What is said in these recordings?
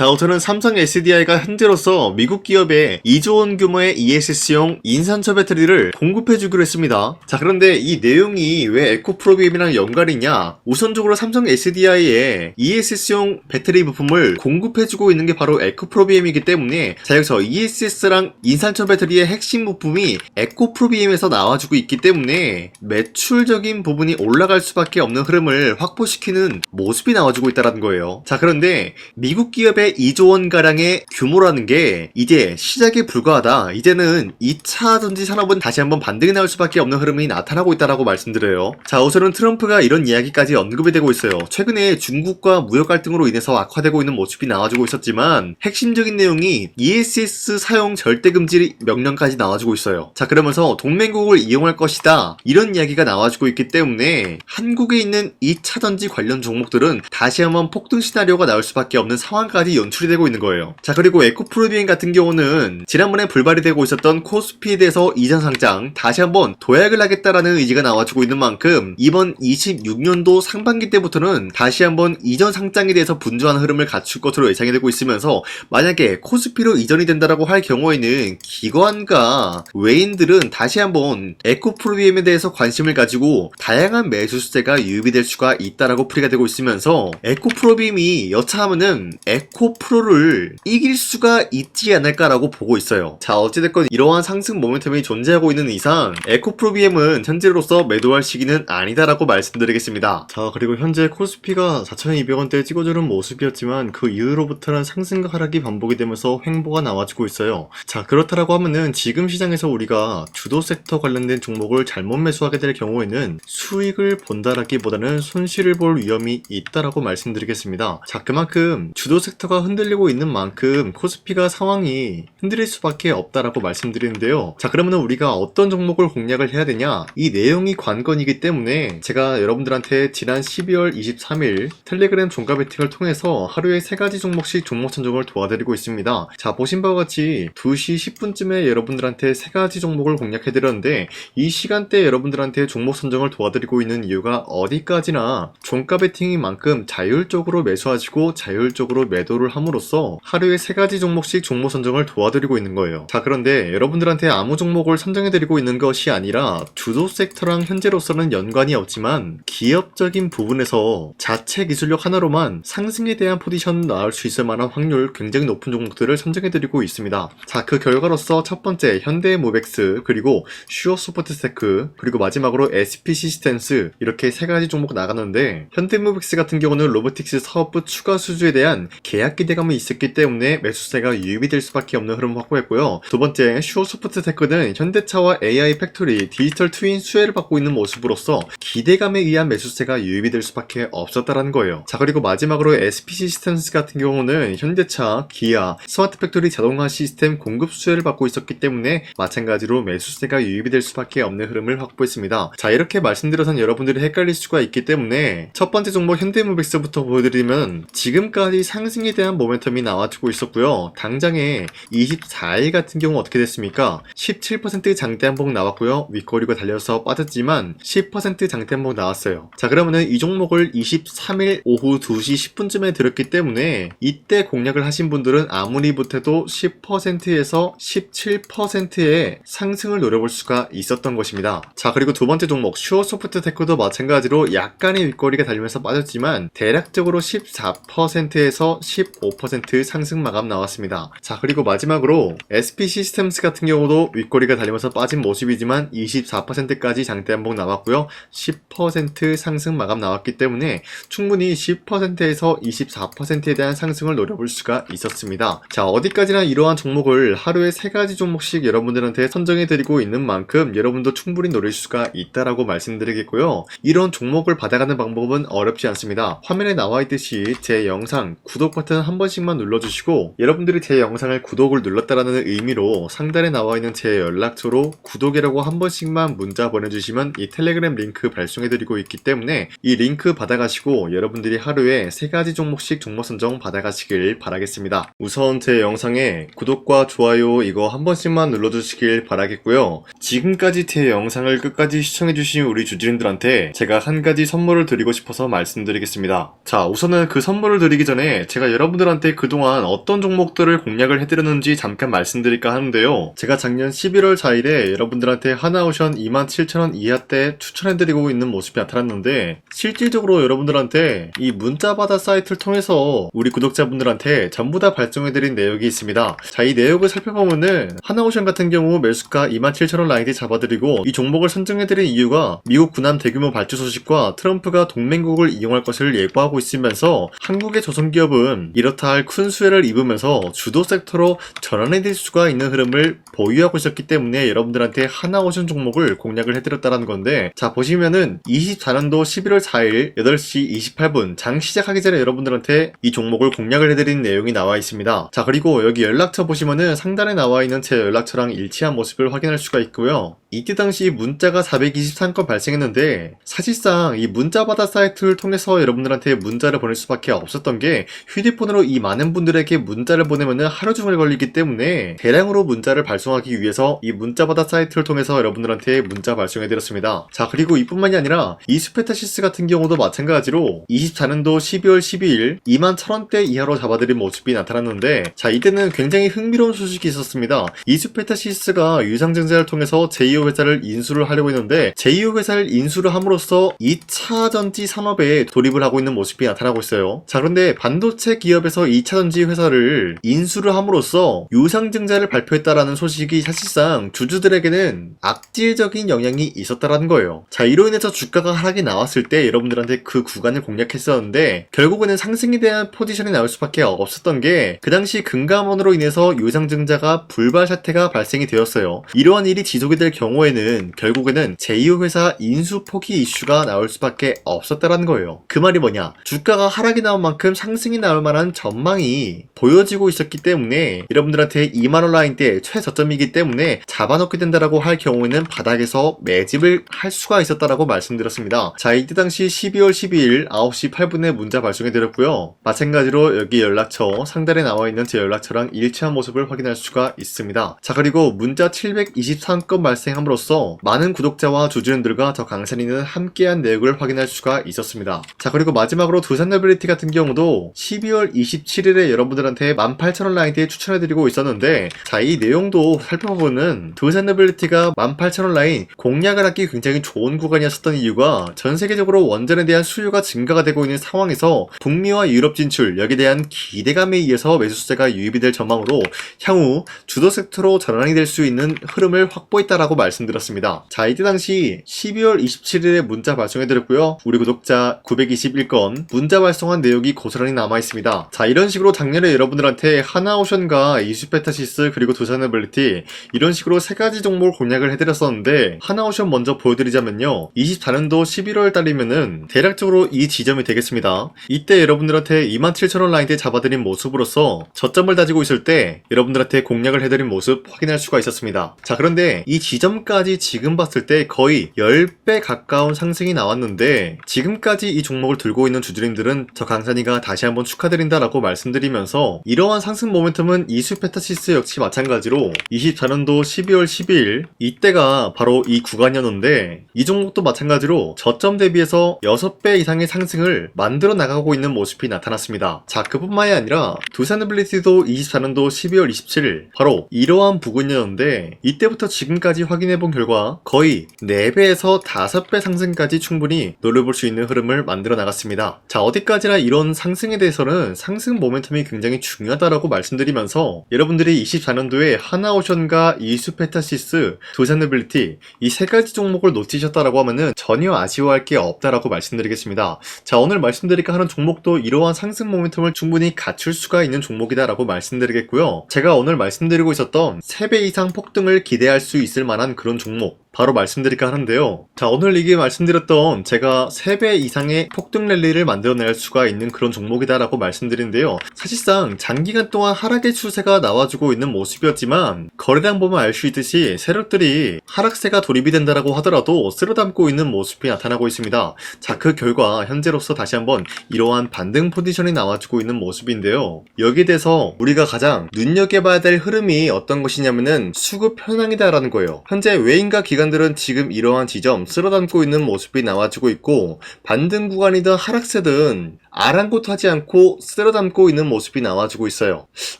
자, 우선은 삼성 SDI가 현재로서 미국 기업에 2조 원 규모의 ESS용 인산철 배터리를 공급해주기로 했습니다. 자, 그런데 이 내용이 왜 에코프로비엠이랑 연관이냐? 우선적으로 삼성 SDI에 ESS용 배터리 부품을 공급해주고 있는 게 바로 에코프로비엠이기 때문에, 자, 여기서 ESS랑 인산철 배터리의 핵심 부품이 에코프로비엠에서 나와주고 있기 때문에 매출적인 부분이 올라갈 수밖에 없는 흐름을 확보시키는 모습이 나와주고 있다는 거예요. 자, 그런데 미국 기업의 2조 원가량의 규모라는 게 이제 시작에 불과하다. 이제는 2차 전지 산업은 다시 한번 반등이 나올 수밖에 없는 흐름이 나타나고 있다라고 말씀드려요. 자, 우선은 트럼프가 이런 이야기까지 언급이 되고 있어요. 최근에 중국과 무역 갈등으로 인해서 악화되고 있는 모습이 나와주고 있었지만 핵심적인 내용이 ESS 사용 절대 금지 명령까지 나와주고 있어요. 자, 그러면서 동맹국을 이용할 것이다, 이런 이야기가 나와주고 있기 때문에 한국에 있는 2차 전지 관련 종목들은 다시 한번 폭등 시나리오가 나올 수밖에 없는 상황까지 연출이 되고 있는 거예요. 자, 그리고 에코프로비엠 같은 경우는 지난번에 불발이 되고 있었던 코스피에 대해서 이전 상장 다시 한번 도약을 하겠다라는 의지가 나와주고 있는 만큼 이번 26년도 상반기 때부터는 다시 한번 이전 상장에 대해서 분주한 흐름을 갖출 것으로 예상이 되고 있으면서, 만약에 코스피로 이전이 된다라고 할 경우에는 기관과 외인들은 다시 한번 에코프로비엠에 대해서 관심을 가지고 다양한 매수세가 유입이 될 수가 있다라고 풀이가 되고 있으면서, 에코프로비엠이 여차하면은 에코프로를 이길 수가 있지 않을까라고 보고 있어요. 자, 어찌됐건 이러한 상승 모멘텀이 존재하고 있는 이상 에코프로비엠은 현재로서 매도할 시기는 아니다라고 말씀드리겠습니다. 자, 그리고 현재 코스피가 4,200원대에 찍어주는 모습이었지만 그 이후로부터는 상승과 하락이 반복이 되면서 횡보가 나와주고 있어요. 자, 그렇다라고 하면은 지금 시장에서 우리가 주도 섹터 관련된 종목을 잘못 매수하게 될 경우에는 수익을 본다라기보다는 손실을 볼 위험이 있다라고 말씀드리겠습니다. 자, 그만큼 주도 섹터가 흔들리고 있는 만큼 코스피가 상황이 흔들릴 수밖에 없다라고 말씀드리는데요. 자, 그러면 우리가 어떤 종목을 공략을 해야 되냐? 이 내용이 관건이기 때문에 제가 여러분들한테 지난 12월 23일 텔레그램 종가 배팅을 통해서 하루에 3가지 종목씩 종목 선정을 도와드리고 있습니다. 자, 보신 바와 같이 2시 10분쯤에 여러분들한테 3가지 종목을 공략해드렸는데, 이 시간대에 여러분들한테 종목 선정을 도와드리고 있는 이유가 어디까지나 종가 배팅인 만큼 자율적으로 매수하시고 자율적으로 매도를 함으로써 하루에 3가지 종목씩 종목 선정을 도와드리고 있는 거예요. 자, 그런데 여러분들한테 아무 종목을 선정해드리고 있는 것이 아니라 주도 섹터랑 현재로서는 연관이 없지만 기업적인 부분에서 자체 기술력 하나로만 상승에 대한 포지션 나올 수 있을 만한 확률 굉장히 높은 종목들을 선정해드리고 있습니다. 자, 그 결과로서 첫 번째 현대모백스, 그리고 슈어소프트테크, 그리고 마지막으로 SP시스템스, 이렇게 3가지 종목 나갔는데, 현대모백스 같은 경우는 로보틱스 사업부 추가 수주에 대한 계약 기대감이 있었기 때문에 매수세가 유입이 될 수밖에 없는 흐름을 확보했고요. 두 번째 슈어소프트테크는 현대차와 AI 팩토리, 디지털 트윈 수혜를 받고 있는 모습으로서 기대감에 의한 매수세가 유입이 될 수밖에 없었다라는 거예요. 자, 그리고 마지막으로 SP시스템스 같은 경우는 현대차, 기아, 스마트 팩토리 자동화 시스템 공급 수혜를 받고 있었기 때문에 마찬가지로 매수세가 유입이 될 수밖에 없는 흐름을 확보했습니다. 자, 이렇게 말씀드려서는 여러분들이 헷갈릴 수가 있기 때문에 첫 번째 종목 현대모백스부터 보여드리면 지금까지 상승에 대한 모멘텀이 나와주고 있었고요. 당장에 24일 같은 경우 어떻게 됐습니까? 17% 장대 한봉 나왔고요. 윗꼬리가 달려서 빠졌지만 10% 장대 한봉 나왔어요. 자, 그러면은 이 종목을 23일 오후 2시 10분쯤에 들었기 때문에 이때 공략을 하신 분들은 아무리 못해도 10%에서 17%의 상승을 노려볼 수가 있었던 것입니다. 자, 그리고 두 번째 종목 슈어소프트테크도 마찬가지로 약간의 윗꼬리가 달리면서 빠졌지만 대략적으로 14%에서 15% 상승 마감 나왔습니다. 자, 그리고 마지막으로 SP시스템스 같은 경우도 윗꼬리가 달리면서 빠진 모습이지만 24%까지 장대 한봉 나왔고요. 10% 상승 마감 나왔기 때문에 충분히 10%에서 24%에 대한 상승을 노려볼 수가 있었습니다. 자, 어디까지나 이러한 종목을 하루에 3가지 종목씩 여러분들한테 선정해드리고 있는 만큼 여러분도 충분히 노릴 수가 있다라고 말씀드리겠고요. 이런 종목을 받아가는 방법은 어렵지 않습니다. 화면에 나와 있듯이 제 영상 구독 버튼 한 번씩만 눌러주시고, 여러분들이 제 영상을 구독을 눌렀다라는 의미로 상단에 나와 있는 제 연락처로 구독이라고 한 번씩만 문자 보내주시면 이 텔레그램 링크 발송해드리고 있기 때문에 이 링크 받아가시고 여러분들이 하루에 3가지 종목씩 종목 선정 받아가시길 바라겠습니다. 우선 제 영상에 구독과 좋아요 이거 한 번씩만 눌러주시길 바라겠고요. 지금까지 제 영상을 끝까지 시청해주신 우리 주주님들한테 제가 한 가지 선물을 드리고 싶어서 말씀드리겠습니다. 자, 우선은 그 선물을 드리기 전에 제가 여러분들한테 그동안 어떤 종목들을 공략을 해드렸는지 잠깐 말씀드릴까 하는데요. 제가 작년 11월 4일에 여러분들한테 하나오션 27,000원 이하때 추천해드리고 있는 모습이 나타났는데, 실질적으로 여러분들한테 이 문자바다 사이트를 통해서 우리 구독자분들한테 전부 다 발송해드린 내역이 있습니다. 자, 이 내역을 살펴보면은 하나오션 같은 경우 매수가 27,000원 라인에 잡아드리고 이 종목을 선정해드린 이유가 미국 군함 대규모 발주 소식과 트럼프가 동맹국을 이용할 것을 예고하고 있으면서 한국의 조선기업은 이렇다 할 큰 수혜를 입으면서 주도 섹터로 전환해질 수가 있는 흐름을 보유하고 있었기 때문에 여러분들한테 하나오션 종목을 공략을 해드렸다는 건데, 자 보시면은 24년도 11월 4일 8시 28분 장 시작하기 전에 여러분들한테 이 종목을 공략을 해드린 내용이 나와 있습니다. 자, 그리고 여기 연락처 보시면은 상단에 나와 있는 제 연락처랑 일치한 모습을 확인할 수가 있고요. 이때 당시 문자가 423건 발생했는데, 사실상 이 문자바다 사이트를 통해서 여러분들한테 문자를 보낼 수밖에 없었던 게, 휴대폰으로 이 많은 분들에게 문자를 보내면은 하루 종일 걸리기 때문에 대량으로 문자를 발송하기 위해서 이 문자바다 사이트를 통해서 여러분들한테 문자 발송해드렸습니다. 자, 그리고 이뿐만이 아니라 이수페타시스 같은 경우도 마찬가지로 24년도 12월 12일 21,000원대 이하로 잡아드린 모습이 나타났는데, 자 이때는 굉장히 흥미로운 소식이 있었습니다. 이수페타시스가 유상증자를 통해서 제2호 회사를 인수를 하려고 했는데, 제2호 회사를 인수를 함으로써 2차 전지 산업에 돌입을 하고 있는 모습이 나타나고 있어요. 자, 그런데 반도체 기업에서 2차 전지 회사를 인수를 함으로써 유상증자를 발표했다라는 소식이 사실상 주주들에게는 악질적인 영향이 있었다라는 거예요. 자, 이로 인해서 주가가 하락이 나왔을 때 여러분들한테 그 구간을 공략했었는데, 결국에는 상승에 대한 포지션이 나올 수밖에 없었던 게, 그 당시 금감원으로 인해서 유상증자가 불발 사태가 발생이 되었어요. 이러한 일이 지속이 될 경우에는 결국에는 제2호 회사 인수 포기 이슈가 나올 수밖에 없었다라는 거예요. 그 말이 뭐냐, 주가가 하락이 나온 만큼 상승이 나올 만한 전망이 보여지고 있었기 때문에 여러분들한테 2만원 라인대 최저점이기 때문에 잡아놓게 된다라고 할 경우에는 바닥에서 매집을 할 수가 있었다라고 말씀드렸습니다. 자, 이때 당시 12월 12일 9시 8분에 문자 발송해드렸고요. 마찬가지로 여기 연락처 상단에 나와있는 제 연락처랑 일치한 모습을 확인할 수가 있습니다. 자, 그리고 문자 723건 발생함으로써 많은 구독자와 주주님들과 저 강산이는 함께한 내역을 확인할 수가 있었습니다. 자, 그리고 마지막으로 두산노빌리티 같은 경우도 12월 27일에 여러분들한테 18,000원 라인대에 추천해드리고 있었는데, 자, 이 내용도 살펴보면 두산노빌리티가 18,000원 라인 공략을 하기 굉장히 좋은 구간이었었던 이유가, 전 세계적으로 원전에 대한 수요가 증가가 되고 있는 상황에서 북미와 유럽 진출, 여기에 대한 기대감에 의해서 매수세가 유입이 될 전망으로 향후 주도 섹터로 전환이 될 수 있는 흐름을 확보했다라고 말씀드렸습니다. 자, 이때 당시 12월 27일에 문자 발송해드렸고요. 우리 구독자 921건 문자 발송한 내역이 고스란히 남아있습니다. 자, 이런 식으로 작년에 여러분들한테 하나오션과 이수페타시스 그리고 두산노빌리티 이런 식으로 세 가지 종목을 공략을 해드렸었는데, 하나오션 먼저 보여드리자면요, 24년도 11월 달이면은 대략적으로 이 지점이 되겠습니다. 이때 여러분들한테 27,000원 라인대 잡아드린 모습으로서 저점을 다지고 있을 때 여러분들한테 공략을 해드린 모습 확인할 수가 있었습니다. 자, 그런데 이 지점까지 지금 봤을 때 거의 10배 가까운 상승이 나왔는데, 지금까지 이 종목을 들고 있는 주주님들은 저 강산이가 다시 한번 축하드린다라고 말씀드리면서, 이러한 상승 모멘텀은 이수페타시스 역시 마찬가지로 24년도 12월 12일 이때가 바로 이 구간이었는데, 이 종목도 마찬가지로 저점 대비해서 6배 이상의 상승을 만들어 나가고 있는 모습이 나타났습니다. 자, 그뿐만이 아니라 두산노빌리티도 24년도 12월 27일 바로 이러한 부근이었는데, 이때부터 지금까지 확인해본 결과 거의 4배에서 5배 상승까지 충분히 노려볼 수 있는 흐름을 만들어 나갔습니다. 자, 어디까지나 이런 상승에 대해서는 상승 모멘텀이 굉장히 중요하다라고 말씀드리면서, 여러분들이 24년도에 하나오션과 이수페타시스, 두산노빌리티 이 세 가지 종목을 놓치셨다라고 하면은 전혀 아쉬워할 게 없다라고 말씀드리겠습니다. 자, 오늘 말씀드릴까 하는 종목도 이러한 상승 모멘텀을 충분히 갖출 수가 있는 종목이다라고 말씀드리겠고요. 제가 오늘 말씀드리고 있었던 3배 이상 폭등을 기대할 수 있을 만한 그런 종목 바로 말씀드릴까 하는데요. 자, 오늘 이게 말씀드렸던 제가 3배 이상의 폭등 랠리를 만들어낼 수가 있는 그런 종목이다라고 말씀드린데요. 사실상 장기간 동안 하락의 추세가 나와주고 있는 모습이었지만, 거래량 보면 알 수 있듯이 세력들이 하락세가 돌입이 된다라고 하더라도 쓸어담고 있는 모습이 나타나고 있습니다. 자, 그 결과 현재로서 다시 한번 이러한 반등 포지션이 나와주고 있는 모습인데요. 여기에 대해서 우리가 가장 눈여겨봐야 될 흐름이 어떤 것이냐면은 수급 현황이다라는 거예요. 현재 외인과 기관들은 지금 이러한 지점 쓸어담고 있는 모습이 나와주고 있고, 반등 구간이든 하락세든 아랑곳하지 않고 쓸어 담고 있는 모습이 나와주고 있어요.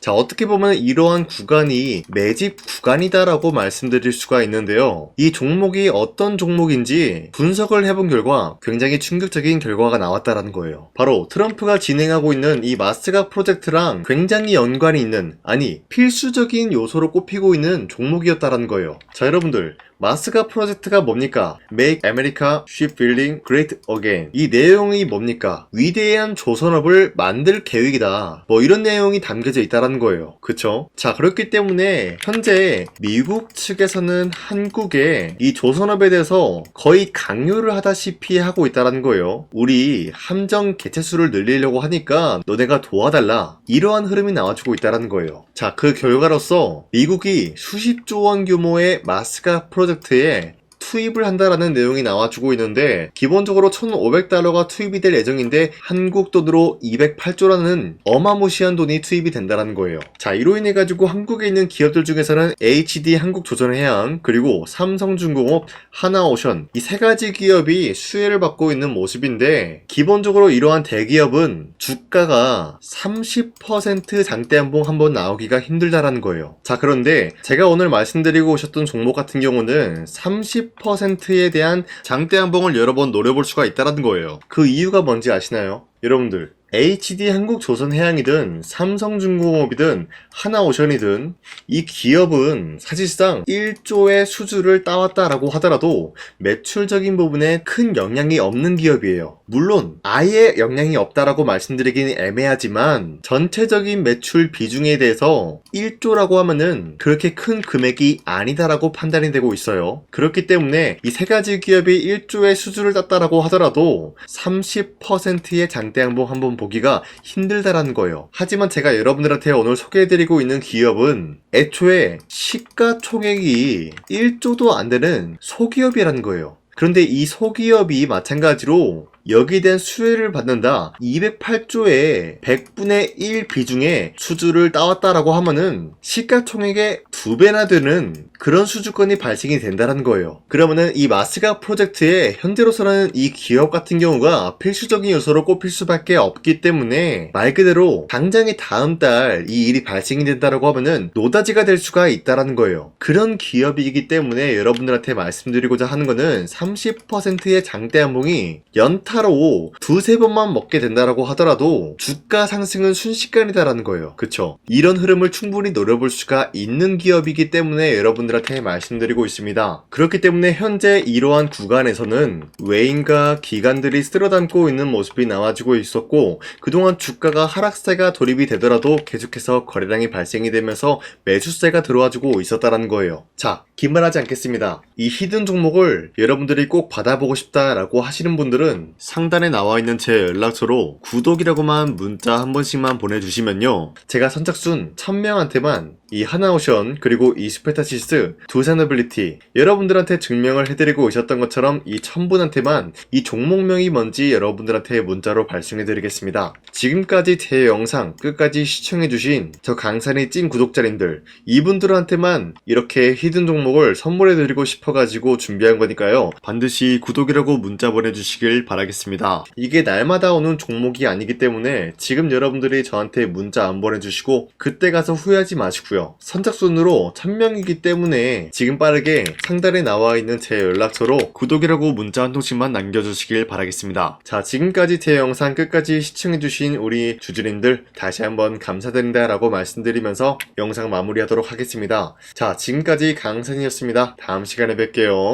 자, 어떻게 보면 이러한 구간이 매집 구간이다라고 말씀드릴 수가 있는데요. 이 종목이 어떤 종목인지 분석을 해본 결과 굉장히 충격적인 결과가 나왔다라는 거예요. 바로 트럼프가 진행하고 있는 이 마스가 프로젝트랑 굉장히 연관이 있는, 아니 필수적인 요소로 꼽히고 있는 종목이었다라는 거예요. 자, 여러분들, 마스가 프로젝트가 뭡니까? Make America Shipbuilding Great Again. 이 내용이 뭡니까? 위대한 조선업을 만들 계획이다. 뭐 이런 내용이 담겨져 있다는 거예요. 그쵸? 자, 그렇기 때문에 현재 미국 측에서는 한국에 이 조선업에 대해서 거의 강요를 하다시피 하고 있다는 거예요. 우리 함정 개체수를 늘리려고 하니까 너네가 도와달라. 이러한 흐름이 나와주고 있다는 거예요. 자, 그 결과로서 미국이 수십조 원 규모의 마스가 프로젝트에 투입을 한다라는 내용이 나와주고 있는데, 기본적으로 1,500달러가 투입이 될 예정인데 한국 돈으로 208조라는 어마무시한 돈이 투입이 된다는 거예요. 자, 이로 인해 가지고 한국에 있는 기업들 중에서는 HD 한국조선해양, 그리고 삼성중공업, 하나오션, 이 세 가지 기업이 수혜를 받고 있는 모습인데, 기본적으로 이러한 대기업은 주가가 30% 장대한봉 한번 나오기가 힘들다라는 거예요. 자, 그런데 제가 오늘 말씀드리고 오셨던 종목 같은 경우는 30%에 대한 장대한봉을 여러 번 노려볼 수가 있다는 거예요. 그 이유가 뭔지 아시나요? 여러분들, HD 한국조선해양이든 삼성중공업이든 하나오션이든 이 기업은 사실상 1조의 수주를 따왔다라고 하더라도 매출적인 부분에 큰 영향이 없는 기업이에요. 물론 아예 영향이 없다라고 말씀드리긴 애매하지만 전체적인 매출 비중에 대해서 1조라고 하면은 그렇게 큰 금액이 아니다라고 판단이 되고 있어요. 그렇기 때문에 이 세 가지 기업이 1조의 수주를 땄다라고 하더라도 30%의 장대양봉 한번 보기가 힘들다라는 거예요. 하지만 제가 여러분들한테 오늘 소개해드리고 있는 기업은 애초에 시가총액이 1조도 안 되는 소기업이라는 거예요. 그런데 이 소기업이 마찬가지로 여기에 대한 수혜를 받는다, 208조의 100분의 1 비중의 수주를 따왔다라고 하면은 시가총액의 2배나 되는 그런 수주권이 발생이 된다는 거예요. 그러면은 이 마스가 프로젝트에 현재로서는 이 기업 같은 경우가 필수적인 요소로 꼽힐 수밖에 없기 때문에 말 그대로 당장에 다음 달 이 일이 발생이 된다라고 하면은 노다지가 될 수가 있다라는 거예요. 그런 기업이기 때문에 여러분들한테 말씀드리고자 하는 거는 30%의 장대한봉이 연타로 두세 번만 먹게 된다라고 하더라도 주가 상승은 순식간이다라는 거예요. 그쵸? 이런 흐름을 충분히 노려볼 수가 있는 기업이기 때문에 여러분들한테 말씀드리고 있습니다. 그렇기 때문에 현재 이러한 구간에서는 외인과 기관들이 쓸어담고 있는 모습이 나와지고 있었고, 그동안 주가가 하락세가 돌입이 되더라도 계속해서 거래량이 발생이 되면서 매수세가 들어와주고 있었다는 거예요. 자, 긴말하지 않겠습니다. 이 히든 종목을 여러분들이 꼭 받아보고 싶다라고 하시는 분들은 상단에 나와 있는 제 연락처로 구독이라고만 문자 한 번씩만 보내주시면요, 제가 선착순 1000명한테만 이 하나오션 그리고 이 스페타시스 두산어빌리티 여러분들한테 증명을 해드리고 오셨던 것처럼 이 1000분한테만 이 종목명이 뭔지 여러분들한테 문자로 발송해드리겠습니다. 지금까지 제 영상 끝까지 시청해주신 저 강산의 찐 구독자님들, 이분들한테만 이렇게 히든 종목을 선물해드리고 싶어가지고 준비한 거니까요, 반드시 구독이라고 문자 보내주시길 바라겠습니다. 이게 날마다 오는 종목이 아니기 때문에 지금 여러분들이 저한테 문자 안 보내주시고 그때 가서 후회하지 마시고요, 선착순으로 1000명이기 때문에 지금 빠르게 상단에 나와 있는 제 연락처로 구독이라고 문자 한 통씩만 남겨주시길 바라겠습니다. 자, 지금까지 제 영상 끝까지 시청해주신 우리 주주님들 다시 한번 감사드린다 라고 말씀드리면서 영상 마무리하도록 하겠습니다. 자, 지금까지 강산이었습니다. 다음 시간에 뵐게요.